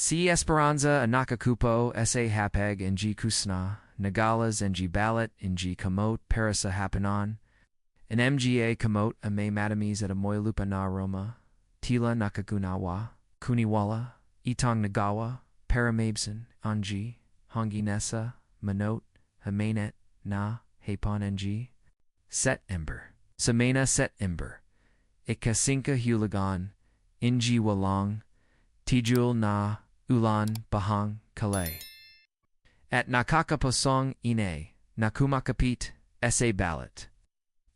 Si Esperanza Anakakupo sa hapag ng kusna, nagalas ng balat ng kamot para sa hapanon, an mga kamot a may matamis at amoy lupa na aroma, tila nakagunawa, kuniwala, itong nagawa, para mabsan, anji, hongi nesa, manot, hamanet, na, hapon ng set ember. Samena set ember. Ikasinka hulagan, inji walong, tijul na, ulan, bahang, kalay. At nakakapasong ine, nakumakapit, sa balat.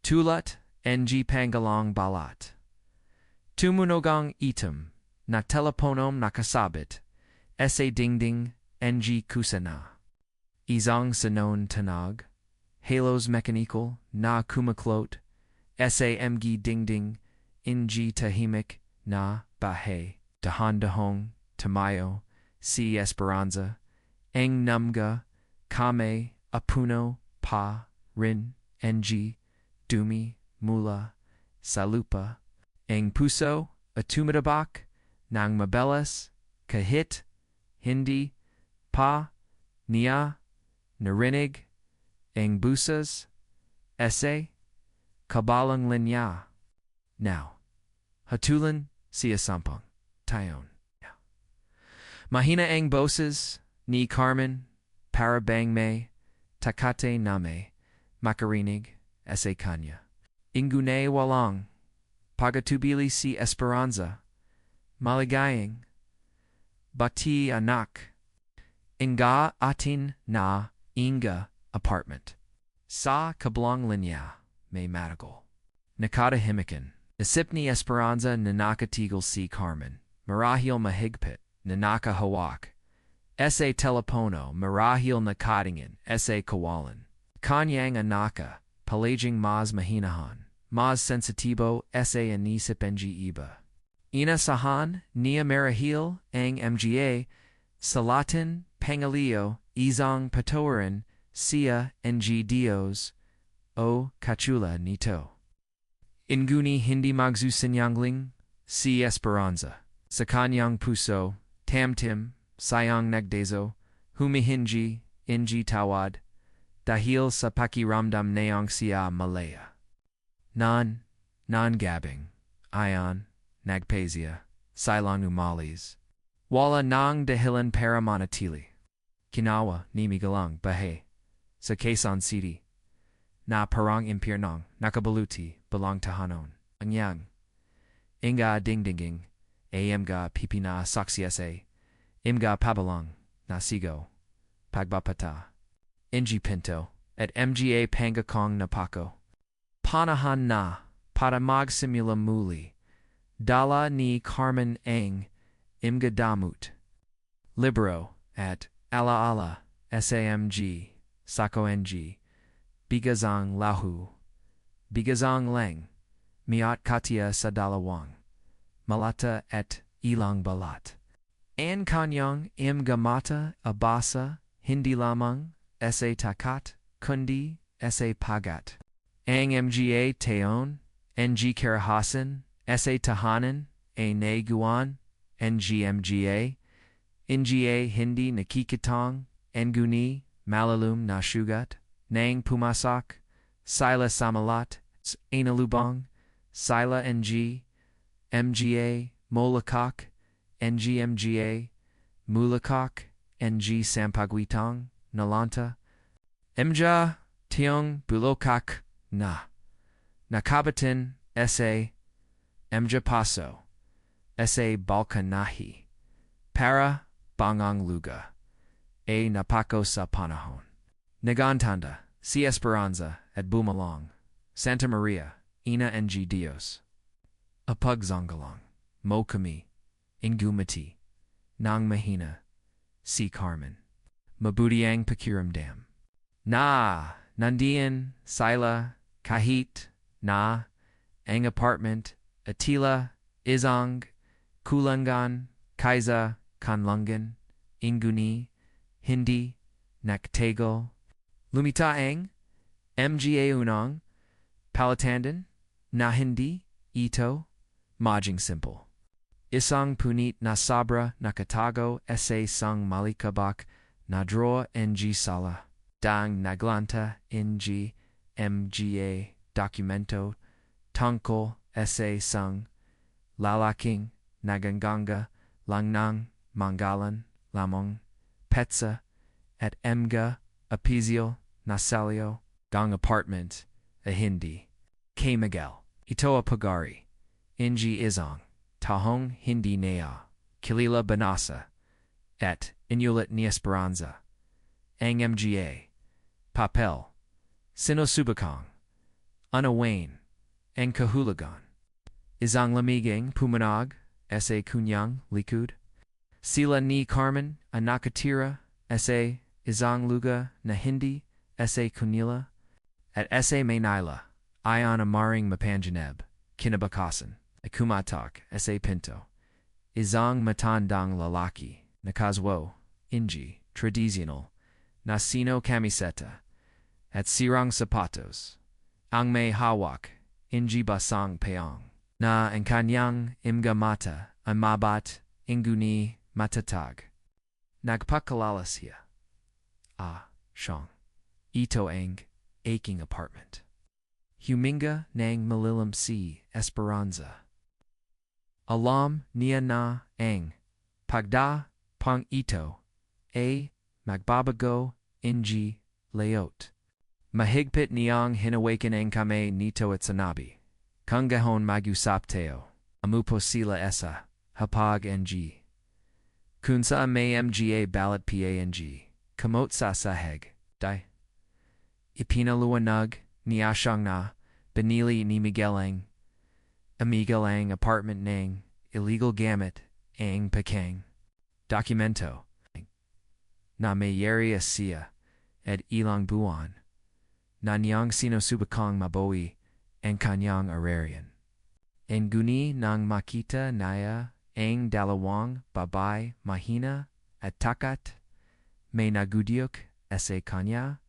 Tulat, ng pangalong balat. Tumunogang item, na teleponom nakasabit, sa dingding, ng kusana. Isang sanon tanag, halos mechanical, na kumaklot, sa mga dingding, ng tahimik, na bahay, dahan-dahong, tamayo, si Esperanza, ang numga, kame, apuno, pa, rin, ng, dumi, mula, salupa, ang puso, atumadabak, nang mabelas, kahit, hindi, pa, niya, narinig, ang busas, ese, kabalang linya. Now, hatulan siya sampung, taon. Mahina ang boses, ni Carmen, para bang may, takate name, makarinig, ese kanya. Ingune walang, pagatubili si Esperanza, maligayang, bati anak, inga atin na, inga, apartment. Sa kablong linya, may matagal. Nakatahimikan, nasip ni Esperanza nanakatigil si Carmen, marahil mahigpit, nanakahawak. Sa telepono, marahil nakatingin, sa kawalan. Kanyang anaka, palaging mas mahinahan, mas sensitibo, sa anisip ng iba. Inaasahang, niya marahil, ang mga, sa Latin, pangalio, isang patawaran, siya, ng Dios, o kachula nito. Inguni hindi magsusinyangling, si Esperanza, sa kanyang puso, tamtim, sayang nagdezo, humihinji, inji tawad, dahil sa pakiramdam nayang siya malaya. Non-gabing, ayon, nagpasya, silang umalis. Wala nang dahilan para manatili. Kinawa ni Migalang bahay, sa Quezon City, na parang impyernong nakabaluti balang tahanon. Kanyang, inga dingdinging, mga pipina saksiese, imga pabalang, nasigo, pagbapata, inji pinto, at mga pangakong napako. Panahan na, para magsimula muli, dala ni Carmen ang, imga damut. Libro, at ala, samg, sako ng, bigazang lahu, bigazang leng, miat katia sa dalawang, malata et ilang balat. An kanyang imga mata abasa, hindi lamang, sa takat, kundi, sa pagat. Ang mga taon, ng karahasan, sa tahanan, a naguan, ng mga, hindi nakikitang, nguni, malalum na sugat, nang pumasak, sila samalat, analubang, sila ng, mga, molakak, ng mga, mulakak, ng sampagwitang, nalanta, mga, tiong bulokak, na, nakabatin, sa, mga paso, sa balkanahi, para, bangang luga, a napako sa panahon. Nagantanda, si Esperanza, at bumalong, Santa Maria, ina ng Dios. Apagzongalong, mo kami, ingumati, nang mahina, si Carmen. Mabudiang pakiramdam. Na, nandiyan, sila, kahit, na, ang apartment, atila, isang, kulangan, kaisa, kanlangan, inguni, hindi, naktagal, lumitaang, mga unang, palatandan, na hindi, ito, majing simple. Isang punit na sabra nakatago sa sang malikabak na draw ng sala. Dang naglanta ng mga dokumento tungkol sa sang lalaking naganganga lang ng manggalan lamang petsa at mga apizio nasalio gang apartment a hindi. Kay Miguel. Ito a pagari. Inji isang. Tahong hindi naya. Kilila banasa. Et inulit ni esperanza. Ang mga. Papel. Sinosubakang. Unawain. Ang kahulugan. Isang lamiging pumanag. Sa kanyang likud. Sila ni Carmen a nakatira. Sa isang lugar na hindi. Sa kunila. At sa Maynila. Ayon amaring mapanjaneb. Kinabakasan. Kumatak. Sa pinto. Isang matandang lalaki. Nakazwo. Inji. Traditional. Nasino camiseta. At sirang sapatos. Ang may hawak. Inji basang peong. Na ang kanyang imga mata. Ang mabat. Inguni matatag. Nagpakalala siya. Siyang. Ito ang aching apartment. Huminga ng malilim si Esperanza. Alam niya na ang pagda pang ito magbabago ng layout. Mahigpit niyang hinawakan ang kamay nito at sanabi. Kung gahon mag-usap tayo. Amupo sila esa hapag ng kung sa may mga ballot pang kamot sa saheg. Di. Ipinaluwanag niya siyang na binili ni Miguel ang apartment ng illegal gamit ang pakang dokumento na mayari siya at ilang buwan na niyang sinusubukang mabawi ang kanyang ararian. Ang guni nang makita niya ang dalawang babae mahina at takat may nagudyok sa kanya.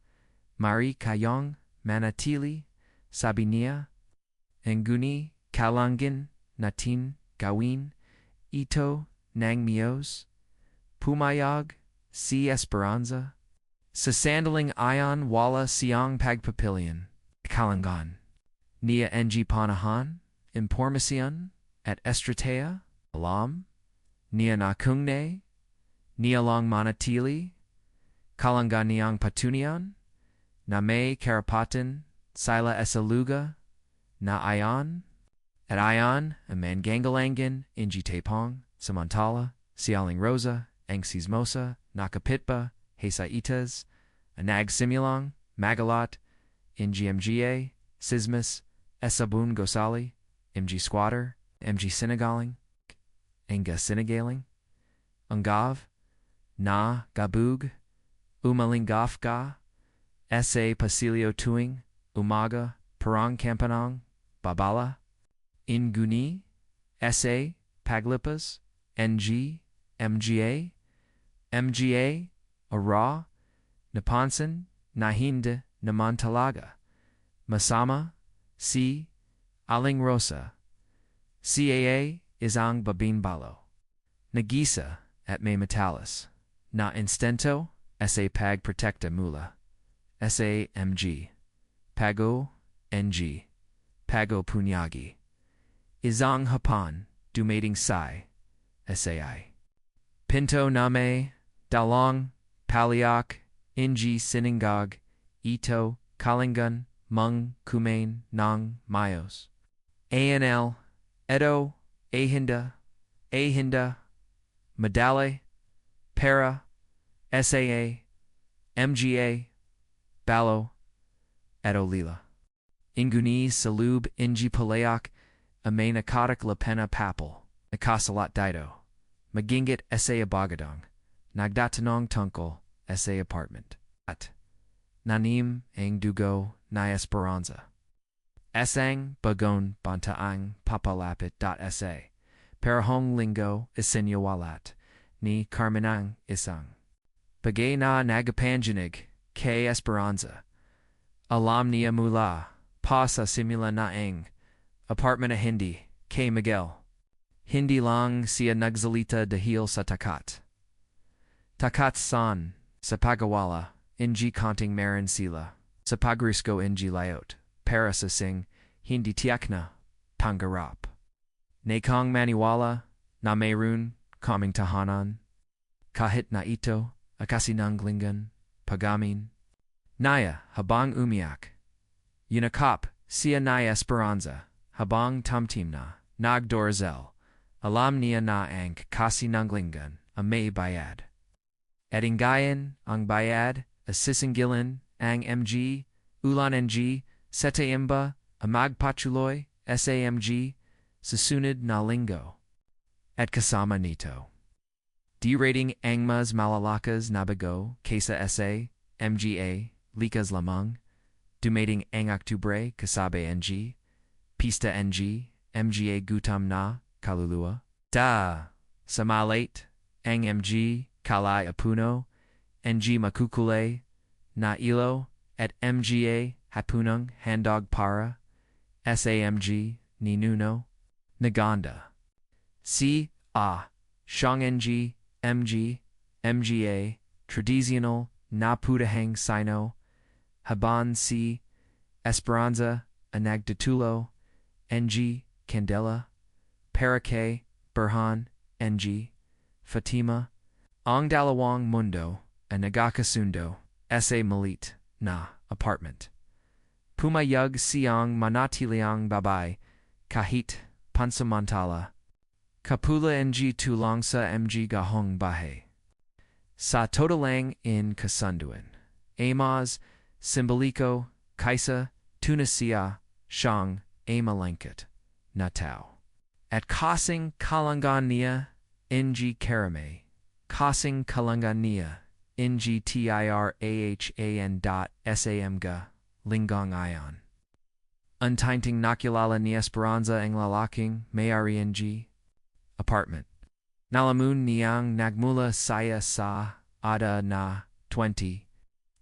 Mari kayong manatili, sabi niya, ang guni kalangin natin gawin ito ng miyos. Pumayag si Esperanza. Sa sandaling ayon wala siyang pagpapilian. Kalangan. Niya ng panahan, impormasyon, at estrateya, alam, niya na kungne, niya lang manatili, kalangan niyang patunian, na may karapatan sila sa lugar na ayon, at ayon ang manganggalangan inji tapong, samantala, sialing rosa, ang sismosa, nakapitba, hesaitas, anag simulang, magalat, inji mga, sismas, esabun gosali, mg squatter, mg sinagaling, anga sinagaling, ungav, na gabug, umalingaf ga, sa pasilio tuing, umaga, parang kampanang, babala, inguni, sa paglipas, ng, mga, ara, napansin, nahinda, namantalaga, masama, si, aling rosa, caa, isang babinbalo, nagisa, at may metalis, na instento, sa pagprotekta mula, SAMG, Pago, NG, Pago Punyagi, Isang Hapan, Dumating Sai, SAI, Pinto Name, Dalong, Paliak, NG Siningag, Ito, Kalingan, Mung, Kumain, Nang, Mayos, ANL, Edo, Ahinda, Madale, Para, SAA, MGA, Balo, Edolila. Inguni salub inji palayak amay nakatak lapena papal, nakasalat dido. Magingit sa abagadong, nagdatanong tungkol sa apartment. At nanim ang dugo na esperanza. Esang bagon bantaang papalapit.sa. Perahong linggo isinyawalat ni Carmenang isang. Bagay na nagapanjanig kay Esperanza. Alam niya mula pa sa simula na ang apartment na hindi kay Miguel. Hindi lang siya nagsalita dahil sa takat. Takat san, sa pagawala, inji konting meron sila, sa pagrusko inji layot, para sa sing, hindi tiyak na, pangarap. Nakong maniwala, na mayroon, kaming tahanan, kahit na ito, akasinanglingan, pagamin. Naya, habang umiyak. Yunakap, siya naya esperanza, habang tamtimna, nagdorzel, alam niya na ang kasinanglingan, may bayad. Edingayan, ang bayad, asisinggilan, ang MG, ulan NG, setaimba, magpachuloy, SAMG, susunod na linggo. At kasama nito. D-rating angmas malalakas nabago, kesa SA, MGA, likas lamang, dumating ang Oktubre, kasabe NG, pista NG, MGA gutam na, kaluluwa. Da, sa malate, ang MG, kalay apuno, NG makukule, na ilo, at MGA, hapunang handog para, SAMG, ninuno, naganda. C, A, Shang NG, MG, MGA, traditional, napudahang sino, Haban C, Esperanza, Anagdatulo, NG, Candela, Parake, Burhan, NG, Fatima, Ang Dalawang Mundo, Anagakasundo, SA Malit, na, apartment. Pumayag siyang manatiliang babae, kahit, pansamantala, Kapula NG tulang sa MG gahong bahay. Sa totalang in kasunduan. Amaz, Simboliko, Kaisa, Tunisia, Shang, Amalangkat, Natao. At kasing kalangania, NG karame. Kasing kalangania, NG tirahan.samga, linggang ayon. Untainting nakilala ni Esperanza ang lalaking, mayari NG, apartment. Nalamun niyang nagmula saya sa ada na 20.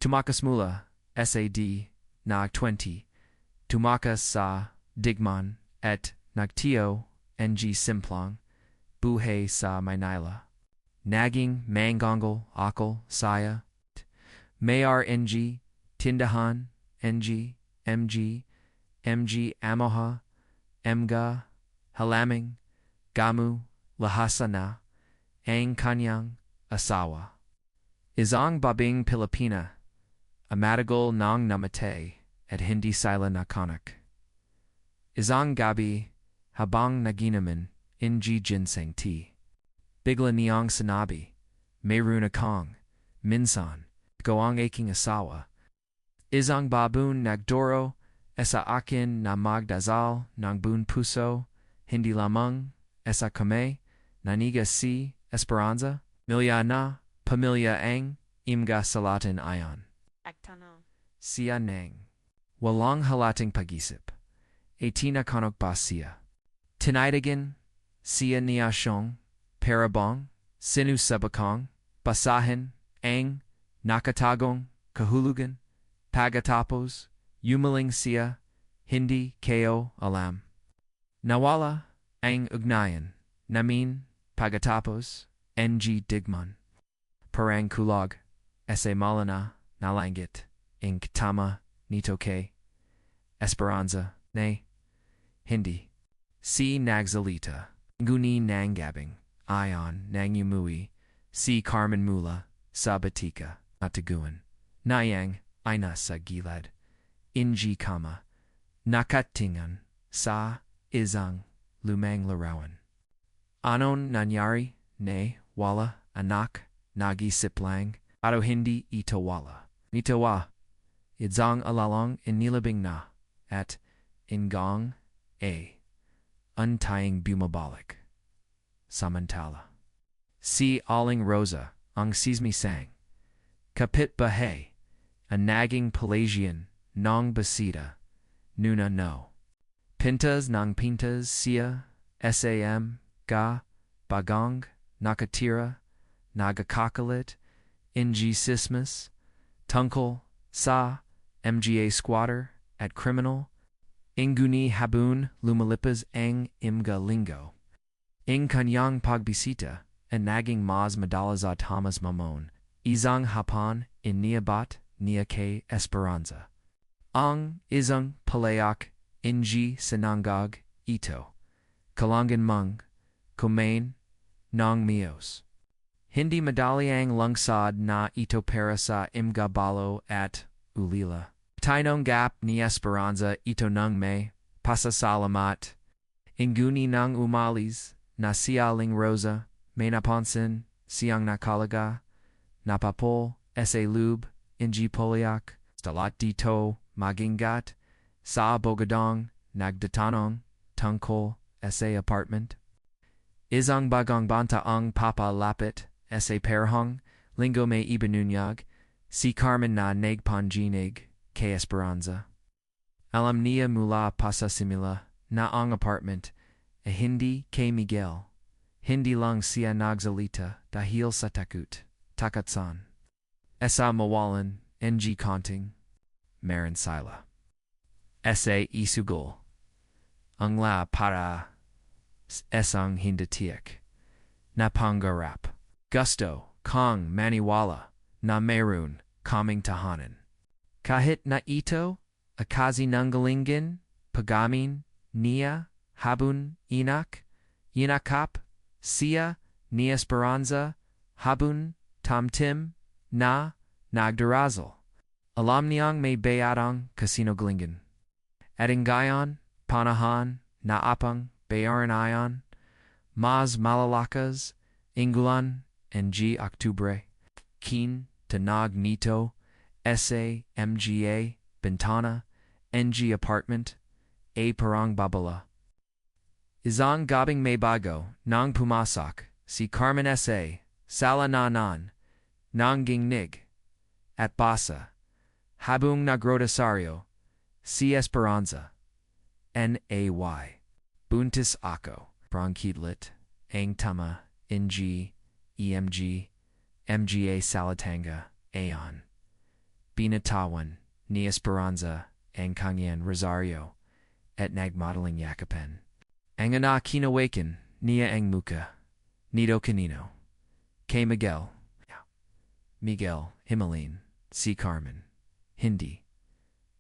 Tumakas mula SAD na 20. Tumakas sa digman at nagtio NG simplang buhay sa Maynila. Naging manggongol akol saya. Mayar NG tindahan NG MG MG amoha Mga halaming Gamu, Lahasana, ang kanyang, asawa. Isang babing Pilipina, matagal nang namatay, at hindi sila nakanak. Isang gabi, habang naginaman, NG ginseng tea. Bigla niyang sinabi, mayroon akong, minsan, ang aking asawa. Isang babun nagdoro, sa akin na magdasal ng buong puso, hindi lamang, esa kame, naniga si Esperanza, milya na, pamilya ang, imga salatin ayon. Agtano. Siya nang. Walang halating pag-isip. Tinakanok ba siya? Tinaidagan, siya niya siyang, parabang, sinusabakang, basahin, ang, nakatagong, kahulugan, pagkatapos, yumaling siya, hindi kayo alam. Nawala, ang ugnayan, namin, pagkatapos, NG digman. Parang kulag, ese malana, nalangit, ing tama, nito kay, Esperanza, ne, hindi. Si nagsalita, nguni nanggabing, ayon, nangyumui, si Carmen Mula, sa batika, ataguan. Nayang, ina sa gilad, inji kama, nakatingan, sa, isang, lumang larawan. Anon nangyari, ne, wala, anak, nag-isip lang, ado hindi ito wala. Nitawa, idzang alalong inilabing na, at, ingang, untaying bumabalik. Samantala. Si Aling Rosa, ang sismisang. Kapit bahay, a naging Pelagian, nong basida, nuna no. Pintas ng pintas siya, SAM, ga, bagong, nakatira, nagakakalit, NG sismas, tungkol, sa, MGA squatter, at criminal, inguni habun lumalipas ang imga lingo. kanyang pagbisita, and naging mas madalas tamas mamon, isang hapon, iniabat, niya kay Esperanza. Ang isang palayak, sinangag, ito. Kalangan mung, kumain, ng mios. Hindi madali ang lungsod na ito para sa imgabalo at ulila. Tinanggap ni Esperanza ito ng may pasasalamat. Inguni ng umalis na sialing Rosa, may napansin, siyang nakalaga, napapol, lube, polyak, stalat dito, magingat, sa abogadong, nagdatanong, tungkol, apartment. Isang bagong banta ang papa lapit, perhong, linggo may ibinunyag, si Carmen na nagpanginig, kay Esperanza. Alam niya mula pasasimila, na ang apartment, hindi kay Miguel. Hindi lang siya nagsalita dahil sa takot, takatsan. Esa mawalan, konting, meron sila. Isugol. Ang la para esang hindatiyak. Napangarap. Gusto, kong maniwala, na meron, kaming tahanan. Kahit na ito, akazi nanggalingin, pagamin, niya, habun, inakap, siya, ni Esperanza, habun, tamtim, na, nagdarazal. Alam niyang may bayatang kasinungalingan. At ngayon, panahon, na apang, bayaran ayon, mas malalakas, Inglan, Oktubre, Keen, Tanag Nito, mga, Bintana, apartment, parang babala. Isang gabing may bago, nang pumasak, si Carmen sala nanan, nang gingnig, at basa, habung nagrodasario, si Esperanza, nay, buntis ako, bronchidlit, ang tama, mga salatanga, ayon. Binatawan, ni Esperanza, ang kanyang Rosario, at nagmodeling yakapen. Ang anak kinawakan, niya ang muka, nito kanino. Kay Miguel, Himalin, si Carmen, hindi.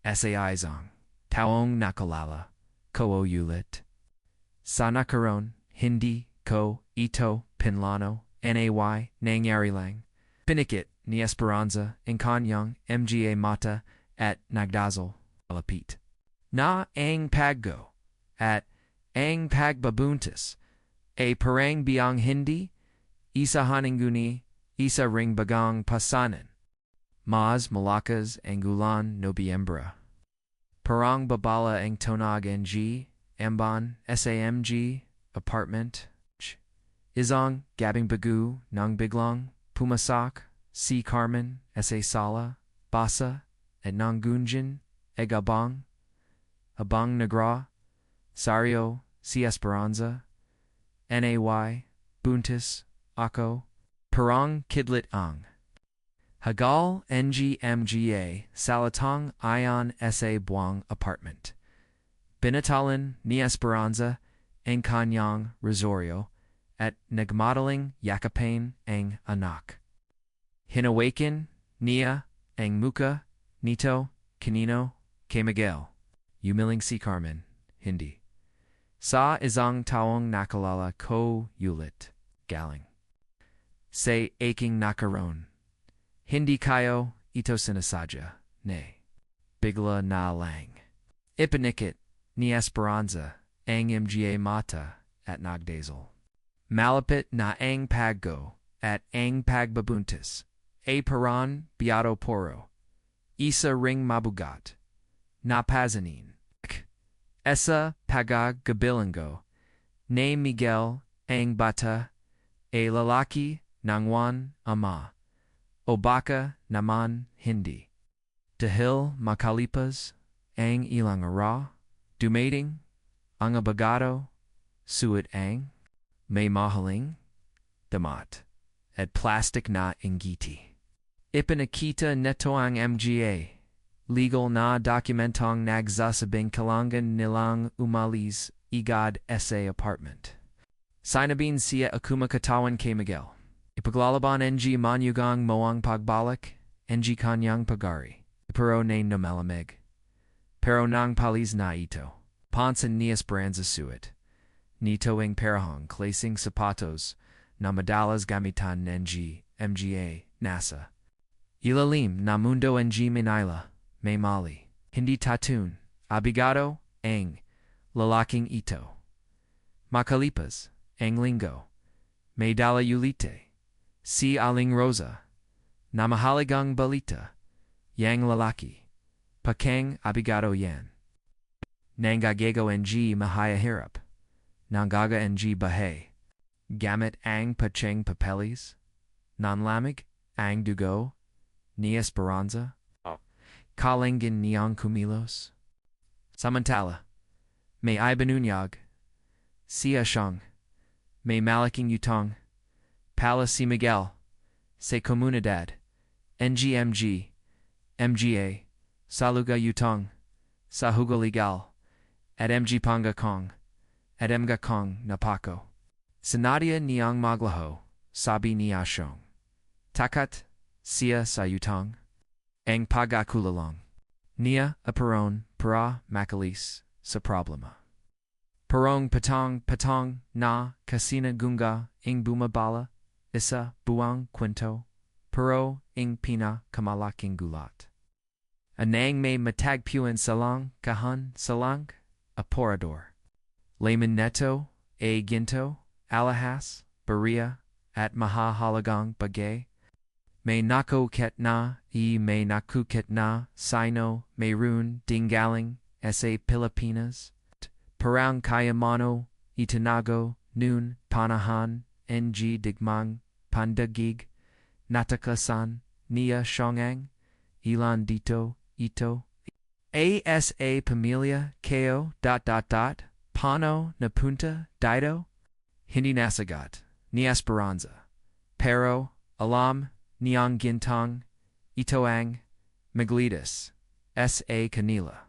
Isang, taong nakalala, ko ulit. Sa nakaroon, hindi, ko, ito, pinlano, nay, nangyari lang. Pinikit ni Esperanza, ang kanyang, mata, at nagdasal, alapit. Na ang paggo, at ang pagbabuntis, parang biyang hindi, isa haninguni, isa ring bagang pasanan. Mas malakas ang gulan Nobyembra. Parang babala ang tonag amban, apartment. Isang gabing bagu nang biglang pumasak, si Carmen, sala, basa, at nang gunjin, abang nagra, sario, si Esperanza, nay, buntis, ako, parang kidlit ang. Hagal mga, salatang ayon buang apartment. Binatalan ni Esperanza, ang kanyang Rosario, at nagmodeling yakapain ang anak. Hinawakan niya ang muka nito kanino kay Miguel. Umiling si Carmen, hindi. Sa isang taong nakalala ko ulit, galing. Say aking nakaroon. Hindi kayo ito sinasadya, nay. Bigla na lang. Ipinikit ni Esperanza ang mga mata at nagdasal. Malapit na ang paggo at ang pagbabuntis. Paran biado poro. Isa ring mabugat. Napazanin. Esa pagagabilango. Ne Miguel ang bata. Lalaki nangwan ama. O baka naman hindi. Dahil makalipas ang ilang araw, dumating ang abogado, suit ang may mahaling damat at plastic na ingiti. Ipinakita neto ang mga legal na dokumentong nagsasabing kailangan nilang umalis agad sa apartment. Sinabin siya akuma katawan kay Miguel. Ipaglalaban ng manugang moang pagbalik, ng kanyang pagari. Pero na malamig. Pero nang palis na ito. Pansan niya esperanza suit. Nito ang parahong klaseng sapatos na madalas gamitan ng mga nasa. Ilalim na mundo ng Manila, may mali. Hindi tatun, abigado, ang lalaking ito. Makalipas, ang linggo, may dala ulite. Si Aling Rosa, na mahalagang balita, yang lalaki, pakang abigado yan. Nanggagago ng mahayahirap, nanggaga ng bahay, gamit ang pacheng papeles, nanlamig, ang dugo, ni esperanza, kalangin niyang kumilos. Samantala, may ibanunyag, si isang, may malaking utang, pala si Miguel, sa komunidad, NGMG, MGA, saluga utang, sa hugo legal, at MG panga kong, at mga kong napako. Sinadia niyang maglaho, sabi ni Asyong. Takat, siya sa utang, ang pagkakulalong. Niya aparon para makalis sa problema. Parong patong na kasina gunga ing bumabala, isa buwang kwento, pero ing pinakamalaking gulat. Anang may matagpuan salang kahan salang, aporador. Layman neto, a ginto, alahas, baria, at mahahalagang bagay. May nakuket na, may nakuket na, sino, mayroon, dingaling, sa Pilipinas. Parang kayamano, itinago, noon, panahan, ng digmang, pandagig, natakasan, niya siyongang, ilan dito, ito. Asa pamilya, ko, pano, napunta, dito. Hindi nasagot, ni esperanza. Pero, alam, niyang gintang, itoang, maglitas, sa kanila.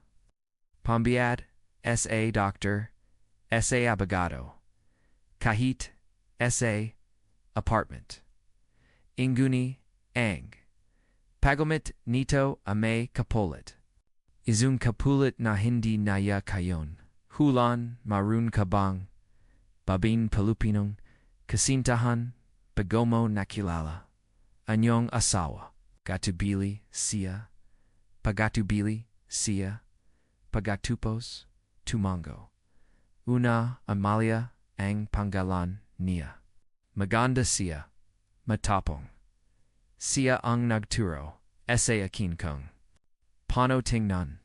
Pambiad, sa doctor, sa abogado. Kahit, sa apartment. Inguni, ang. Pagomit nito may kapulit. Izung kapulit na hindi naya kayon. Hulan, marun kabang. Babin palupinong, kasintahan, bagomo nakilala. Anyong asawa, gatubili siya, pagatubili siya, pagatupos, tumango. Una Amalia ang pangalan niya. Maganda siya, matapong. Siya ang nagturo, sa akin kung. Paano tingnan,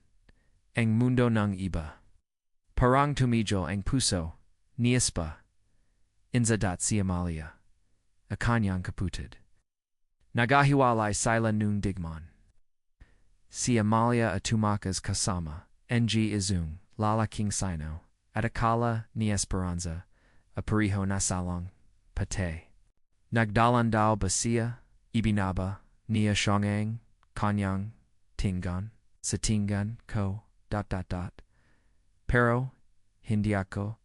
ang mundo ng iba. Parang tumijo ang puso, niispa. Inzadat si Amalia, a kanyang kaputid. Nagahiwalay sila nung digman. Si Amalia at tumakas kasama, ng izung, lalaking sino, at akala ni Esperanza, a pariho na salong, pate. Nagdalandaw ba siya, ibinaba, niya siyongang, kanyang, tingan, sa tingan ko, Pero, hindi ako,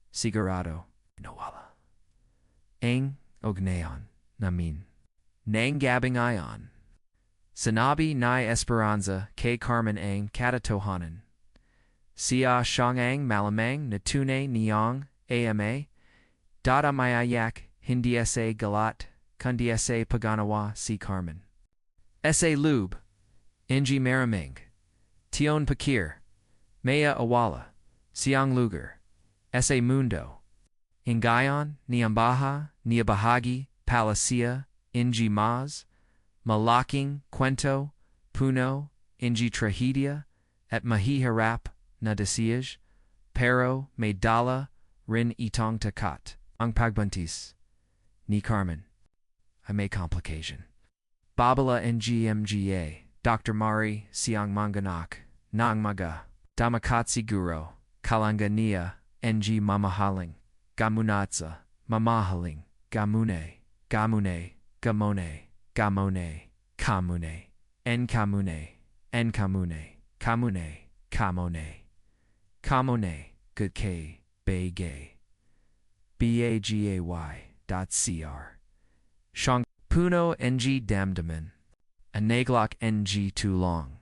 sigurado, nawala. Ang ognayon namin. Nang gabing ayon. Sinabi ni Esperanza kay Carmen ang katatohanan. Siya siyang ang malamang na tunay niyang ama. Mayayak hindi sa galat kundi sa paganawa si Carmen. Sa lube. Inji maraming. Tion pakir. Maya awala. Siyang lugar. Sa mundo. Ingayon, niambaha, niabahagi, palasia, inji maz, malaking, kwento, puno, inji trahedia, at mahihirap, na desiyaj, pero may dala, rin itong takat, ang pagbuntis, ni Carmen, ay may complication. Babala NGMGA, Dr. Mari, siyang manganak, na ang maga, damakat siguro, kalanganiya, NG mamahaling, gamunatsa, mamahaling, gamune, gamune, gamone, gamone, kamune, enkamune, enkamune, kamune, kamone, kamone, good k, bay gay. bagay.cr. Shang puno ng damdaman. Anaglak ng tulong.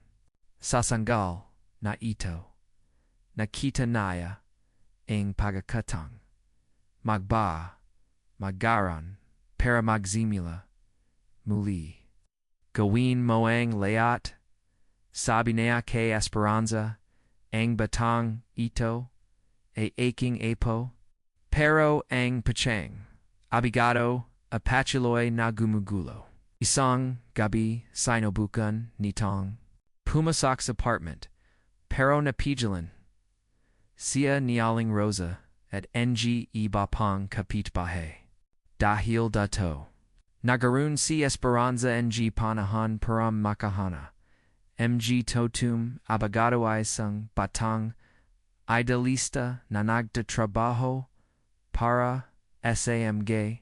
Sasanggal na ito. Nakita naya ang pagkakataong. Maggaran, para magsimula. Muli. Gawin mo ang lahat. Sabi niya kay Esperanza, ang batang ito, ay aking apo. Pero ang pachang, abigado, apachiloy na gumugulo. Isang gabi sinubukan nitong pumasok sa apartment, pero napigilan. Siya nialing Rosa at ng iba pang kapitbahay. Dahil dato, nagaroon si Esperanza ng panahon para makahana. Totum abogado ay isang batang idealista na nagtatrabaho para SAMG,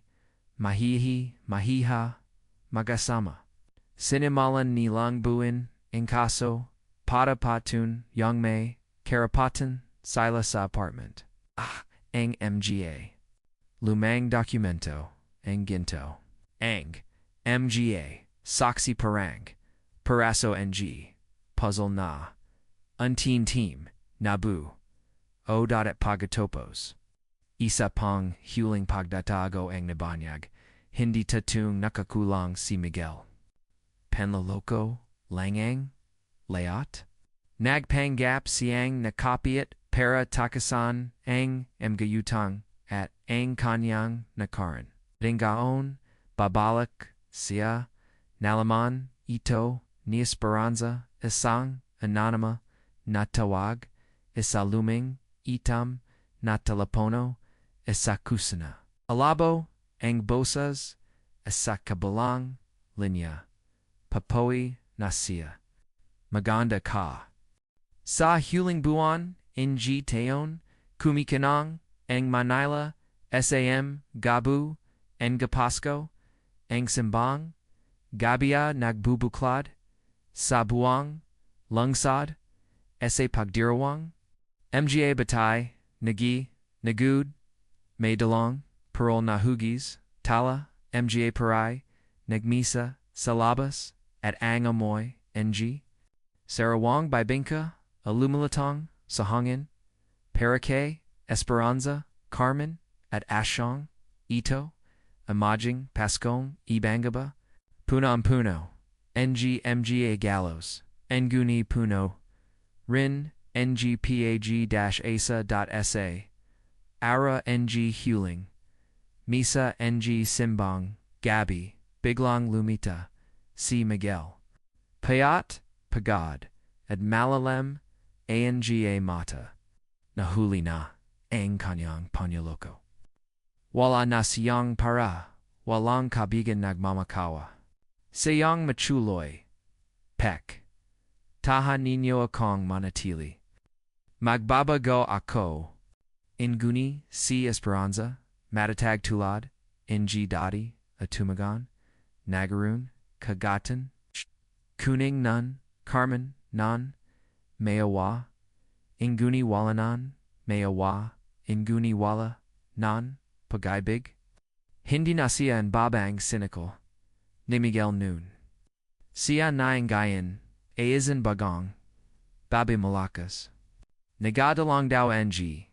mahiha, mag-asama. Sinimalan nilang buuin ang kaso para patun yung may karapatan sila sa apartment. Ang MGA. Lumang dokumento, ang ginto. Ang MGA, saksi parang, paraso ng, puzzle na, unteen team, nabu, o at pagkatapos. Isa pang huling pagdatago ang nabanyag, hindi tatung nakakulang si Miguel. Penloloko, langang, layat? Nagpanggap siyang nakapiat para takasan ang mgayutang at ang kanyang nakaran. Ringaon, babalik, siya, nalaman, ito, ni Esperanza, isang, anonima, natawag, isaluming, itam, natalapono, isakusana. Alabo, ang bosas, isakabalang, linya, papoy, nasiya. Maganda ka. Sa huling buwan, ng taon, kumikinang, ang Manila, SAM, Gabu, ang Gapasko, ang Simbang, Gabia nagbubuklad, sa buwang, lungsod, sa pagdirawang, mga batay, nagud, may dalong, parol na hugis, tala, mga paray, nagmisa, salabas, at ang amoy, ng, sarawang bibingka, alumalatong, sahangin, Parake, Esperanza, Carmen, at Ashong, Ito, Amajing, Pascong, Ibangaba, Puno, mga Gallos, Nguni Puno, Rin, ngpag-asa.sa, Ara ng Huling, Misa ng Simbang, Gabi, Biglang Lumita, si Miguel. Payat, Pagod, at Malalem, anga mata. Nahuli na, ang kanyang panyoloko. Wala na siyang para, walang kabigan nagmamakawa. Sayang machuloy, pek. Tahan ninyo akong manatili. Magbabago ako. Inguni si Esperanza, matatag tulad, ng dati, atumagan, nagaroon, kagatan, kuning nun, Carmen, nun, mayawa, inguni walanan, mayawa, inguni wala, nan, pag-ibig. Hindi na siya ang babang cynical, ni Miguel noon. Siya na ang gayan, izin bagong, babi malakas. Nagadalang daw ng,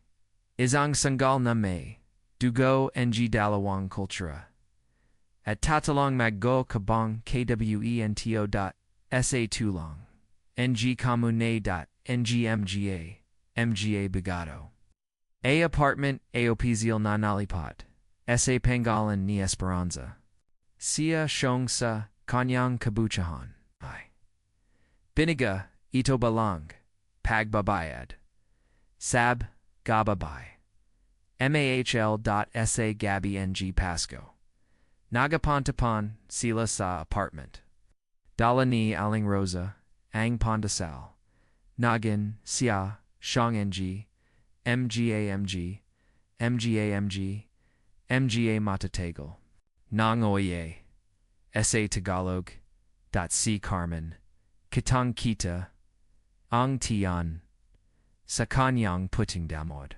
isang sanggal na may, dugo ng dalawang kultura. At tatalong maggo kabang kwento.sa tulong, ng komune.ngmga, mga bigado. A apartment aopizil na nalipat, sa pangalan ni Esperanza. Siya siyong sa kanyang kabuchahan. Biniga, ito balang, pagbabayad. Sab, gababay. mahl.sa Gabi ng Pasco. Nagapantapan sila sa apartment. Dala ni Aling Rosa, ang pandasal. Nagin, siya, siyang ng, mga matatagal. Nang oye, sa Tagalog, si Carmen, kitang kita, ang tiyan, sa kanyang puting damod.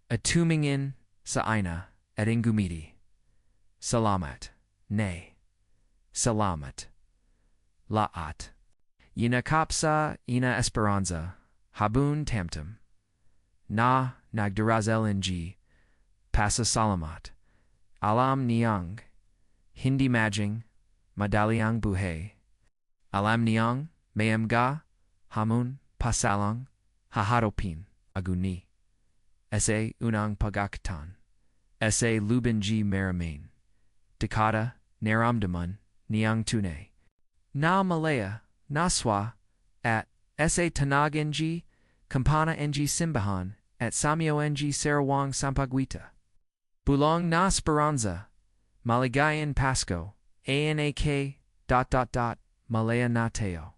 At tumingin sa ina, et ingumiti. Salamat. Nay. Salamat. Laat. Yinakapsa ina esperanza. Habun tamtam. Na nagdarazel ng. Pasa salamat. Alam niyang. Hindi majing. Madaliang buhay. Alam niyang. Mayamga. Hamun. Pasalang. Haharopin. Aguni. Ese unang pagakatan. Ese lubin g maramain. Dakata. Naramdaman. Niyang tunay. Na malaya. Naswa. At. Ese tanag ng. Kampana ng simbahan. At samyo ng sarawang sampagwita. Bulong na speranza. Maligayan Pasko. Anak. Malaya na teo.